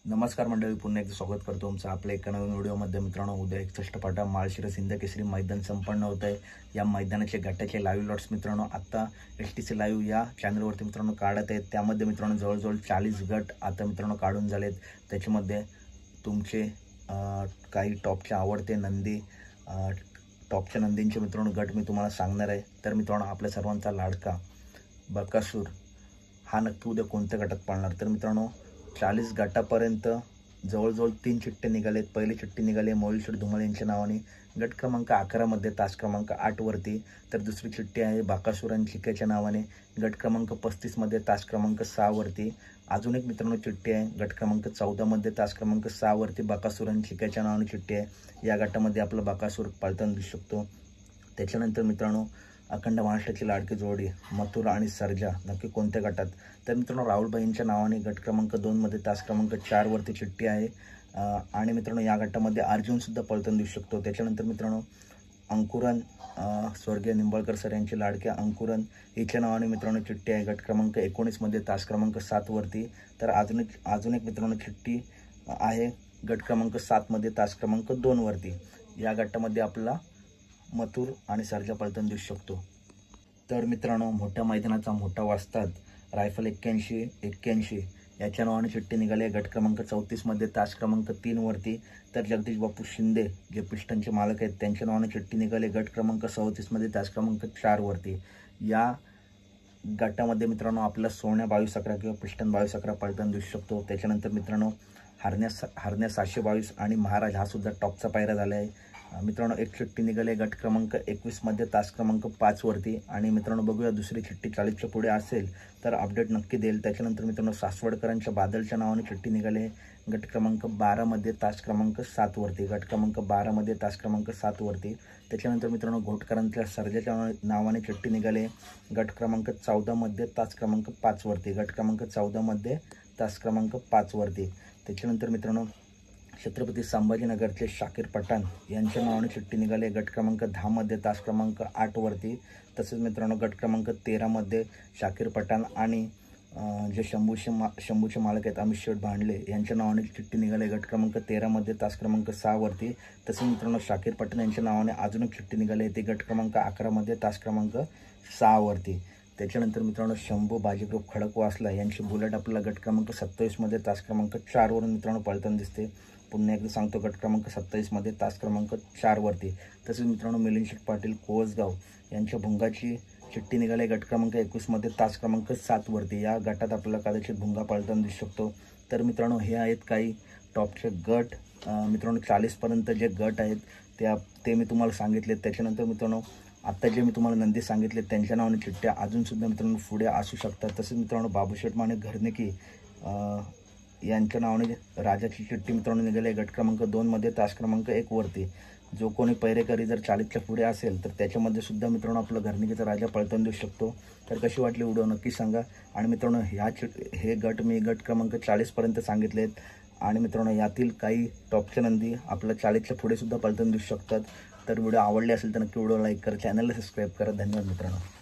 नमस्कार मंडळी, पुन्हा एकदा स्वागत करतो तुमचं आपल्या एका नवीन व्हिडिओमध्ये। मित्रांनो, उद्या 61 पाटा माळशिरस हिंद केसरी मैदान संपन्न होत आहे। या मैदानाचे गटाचे लाईव्ह लॉट्स मित्रांनो आता एसटीसी लाईव्ह या चॅनलवरती मित्रांनो काढत आहेत। त्यामध्ये मित्रांनो जवळजवळ 40 गट आता मित्रांनो काढून झालेत। त्याच्यामध्ये तुमचे काही टॉपचे आवडते नंदी, टॉपच्या नंदींचे मित्रांनो गट मी तुम्हाला सांगणार आहे। तर मित्रांनो, आपल्या सर्वांचा लाडका बकासूर हा नक्की उद्या कोणत्या गटात पाळणार? तर मित्रांनो, 40 गटापर्यंत जवळजवळ 3 चिठ्ठे निघालेत। पहिली चिठ्ठी निघाली मोहिलशेठ धुमाळ यांच्या नावाने गट क्रमांक 11 मध्ये तास क्रमांक 8 वरती। तर दुसरी चिठ्ठी आहे बकासूर आणि चिक्याच्या नावाने गट क्रमांक 35 मध्ये तास क्रमांक 6 वरती। अजून एक मित्रांनो चिठ्ठी आहे गट क्रमांक 14 मध्ये तास क्रमांक 6 वरती बकासूर आणि चिक्याच्या नावाने चिठ्ठी आहे। या गटामध्ये आपला बकासूर पाळताना दिसू शकतो। त्याच्यानंतर मित्रांनो, अखंड महाराष्ट्राची लाडकी जोडी मथुर आणि सर्जा नक्की कोणत्या गटात? तर मित्रांनो, राहुलबाईंच्या नावाने गट क्रमांक 2 मध्ये तास क्रमांक 4 वरती चिठ्ठी आहे। आणि मित्रांनो, या गटामध्ये अर्जुन सुद्धा पळताना दिसू शकतो। त्याच्यानंतर मित्रांनो, अंकुरन स्वर्गीय निंबाळकर सर यांचे लाडके अंकुरन हिच्या नावाने मित्रांनो चिठ्ठी आहे गट क्रमांक 19 मध्ये तास क्रमांक 7 वरती। तर अजून एक मित्रांनो चिठ्ठी आहे गट क्रमांक 7 मध्ये तास क्रमांक 2 वरती। या गटामध्ये आपला मथुर आणि सर्जा पळताना दिसू शकतो। तर मित्रांनो, मोठ्या मैदानाचा मोठा वाजतात रायफल 81 याच्या नावाने चिठ्ठी निघाली आहे गट क्रमांक 34 मध्ये तास क्रमांक 3 वरती। तर जगदीश बापू शिंदे जे पिस्टनचे मालक आहेत त्यांच्या नावाने चिठ्ठी निघाली गट क्रमांक 37 मध्ये तास क्रमांक 4 वरती। या गटामध्ये मित्रांनो आपला सोन्या 22-11 किंवा पिस्टन 22-11 पळताना दिसू शकतो। त्याच्यानंतर मित्रांनो, हरण्या 722 आणि महाराज हा सुद्धा टॉपचा पायरा झाला आहे। मित्रांनो, एक चिठ्ठी निघाली गट क्रमांक 21 मध्ये तास क्रमांक 5 वरती। आणि मित्रांनो, बघूया दुसरी चिठ्ठी 40च्या पुढे असेल तर अपडेट नक्की देईल। त्याच्यानंतर मित्रांनो, सासवडकरांच्या बादलच्या नावाने चिठ्ठी निघाली गट क्रमांक 12 मध्ये तास क्रमांक 7 वरती। गट क्रमांक 12 मध्ये तास क्रमांक 7 वरती। त्याच्यानंतर मित्रांनो, घोटकरांच्या सर्जाच्या नावाने चिठ्ठी निघाली गट क्रमांक 14 मध्ये तास क्रमांक 5 वरती। गट क्रमांक 14 मध्ये तास क्रमांक 5 वरती। त्याच्यानंतर मित्रांनो, छत्रपती संभाजीनगरचे शाकीर पठाण यांच्या नावाने चिठ्ठी निघाली गट क्रमांक 10 मध्ये तास क्रमांक 8 वरती। तसेच मित्रांनो, गट क्रमांक 13 मध्ये शाकीर पठाण आणि जे शंभूचे मालक आहेत अमित शेठ भांडले यांच्या नावाने चिठ्ठी निघाली गट क्रमांक 13 मध्ये तास क्रमांक 6 वरती। तसेच मित्रांनो, शाकीर पठाण यांच्या नावाने अजून एक चिठ्ठी निघाली ती गट क्रमांक 11 मध्ये तास क्रमांक 6 वरती। त्याच्यानंतर मित्रांनो, शंभू बाजीग्रुप खडकवासला यांची बुलेट आपल्याला गट क्रमांक 27 मध्ये तास क्रमांक 4 वरून मित्रांनो पळताना दिसते। पुन्हा एकदा सांगतो, गट क्रमांक 27 मध्ये तास क्रमांक 4 वरती। तसेच मित्रांनो, मिलिंद शेठ पाटील कोळसगाव यांच्या भुंगाची चिठ्ठी निघाली गट क्रमांक 21 मध्ये तास क्रमांक 7 वरती। या गटात आपल्याला कदाचित भुंगा पळताना दिसू शकतो। तर मित्रांनो, हे आहेत काही टॉपचे गट। मित्रांनो, 40 पर्यंत जे गट आहेत ते मी तुम्हाला सांगितले। त्याच्यानंतर मित्रांनो, आता जे मी तुम्हाला नंदी सांगितले त्यांच्या नावाने चिठ्ठ्या अजून सुद्धा मित्रांनो पुढे असू शकतात। तसेच मित्रांनो, बाबूशेठ माने घरनिकी यांच्या नावाने राजाची चिठ्ठी मित्रांनो निघाली गट क्रमांक 2 मध्ये तास क्रमांक 1 वरती। जो कोणी पैरेकरी जर 40च्या पुढे असेल तर त्याच्यामध्ये सुद्धा मित्रांनो आपला घरनिकीचा राजा पळताना दिसू शकतो। तर कशी वाटली व्हिडिओ नक्की सांगा। आणि मित्रांनो, हे गट मी गट क्रमांक 40 पर्यंत सांगितलेत। आणि मित्रांनो, यातील काही टॉपच्या नंदी आपल्या 40च्या पुढे सुद्धा पळताना दिसू शकतात। तर व्हिडिओ आवडले असेल तर नक्की व्हिडिओ लाईक करा, चॅनलला सबस्क्राईब करा। धन्यवाद मित्रांनो।